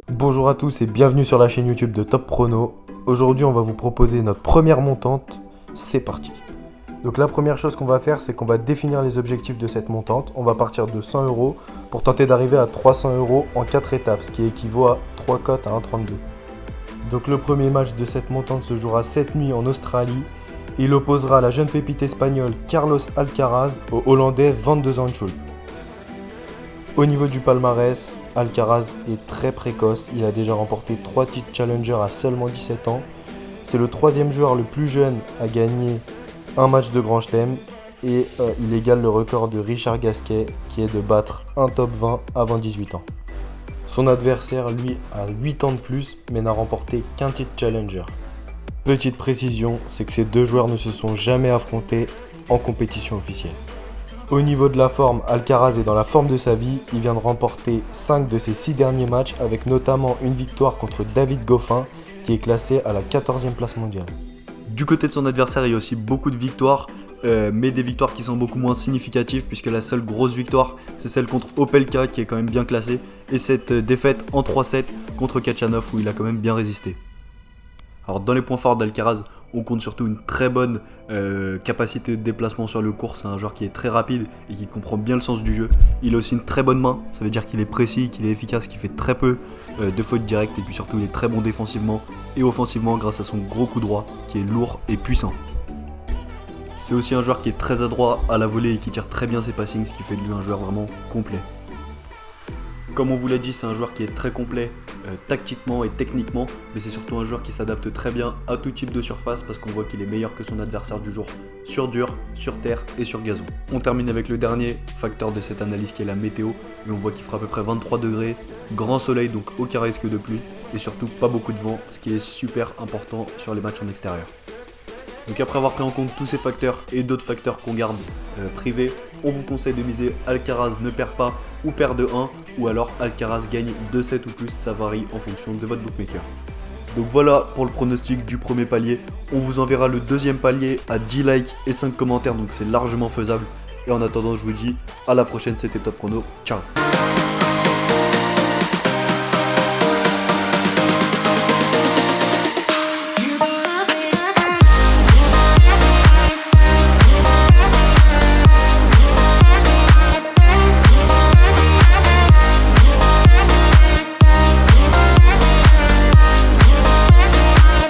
Bonjour à tous et bienvenue sur la chaîne YouTube de Top Prono. Aujourd'hui on va vous proposer notre première montante, c'est parti. Donc la première chose qu'on va faire, c'est qu'on va définir les objectifs de cette montante. On va partir de 100 € pour tenter d'arriver à 300 € en 4 étapes, ce qui équivaut à 3 cotes à 1,32. Donc le premier match de cette montante se jouera cette nuit en Australie. Il opposera la jeune pépite espagnole Carlos Alcaraz au Hollandais Van de Zandschulp. Au niveau du palmarès, Alcaraz est très précoce, il a déjà remporté 3 titres Challenger à seulement 17 ans. C'est le troisième joueur le plus jeune à gagner un match de Grand Chelem et il égale le record de Richard Gasquet qui est de battre un top 20 avant 18 ans. Son adversaire, lui, a 8 ans de plus mais n'a remporté qu'un titre Challenger. Petite précision, c'est que ces deux joueurs ne se sont jamais affrontés en compétition officielle. Au niveau de la forme, Alcaraz est dans la forme de sa vie, il vient de remporter 5 de ses 6 derniers matchs avec notamment une victoire contre David Goffin qui est classé à la 14e place mondiale. Du côté de son adversaire, il y a aussi beaucoup de victoires, mais des victoires qui sont beaucoup moins significatives puisque la seule grosse victoire, c'est celle contre Opelka qui est quand même bien classée et cette défaite en 3-7 contre Khachanov où il a quand même bien résisté. Alors dans les points forts d'Alcaraz, on compte surtout une très bonne capacité de déplacement sur le court. C'est un joueur qui est très rapide et qui comprend bien le sens du jeu. Il a aussi une très bonne main, ça veut dire qu'il est précis, qu'il est efficace, qu'il fait très peu de fautes directes et puis surtout il est très bon défensivement et offensivement grâce à son gros coup droit qui est lourd et puissant. C'est aussi un joueur qui est très adroit à la volée et qui tire très bien ses passings, ce qui fait de lui un joueur vraiment complet. Comme on vous l'a dit, c'est un joueur qui est très complet tactiquement et techniquement, mais c'est surtout un joueur qui s'adapte très bien à tout type de surface parce qu'on voit qu'il est meilleur que son adversaire du jour sur dur, sur terre et sur gazon. On termine avec le dernier facteur de cette analyse qui est la météo, et on voit qu'il fera à peu près 23 degrés, grand soleil donc aucun risque de pluie, et surtout pas beaucoup de vent, ce qui est super important sur les matchs en extérieur. Donc après avoir pris en compte tous ces facteurs et d'autres facteurs qu'on garde privés, on vous conseille de miser Alcaraz ne perd pas ou perd de 1 ou alors Alcaraz gagne 2-7 ou plus, ça varie en fonction de votre bookmaker. Donc voilà pour le pronostic du premier palier, on vous enverra le deuxième palier à 10 likes et 5 commentaires donc c'est largement faisable. Et en attendant je vous dis à la prochaine, c'était Top Prono, ciao.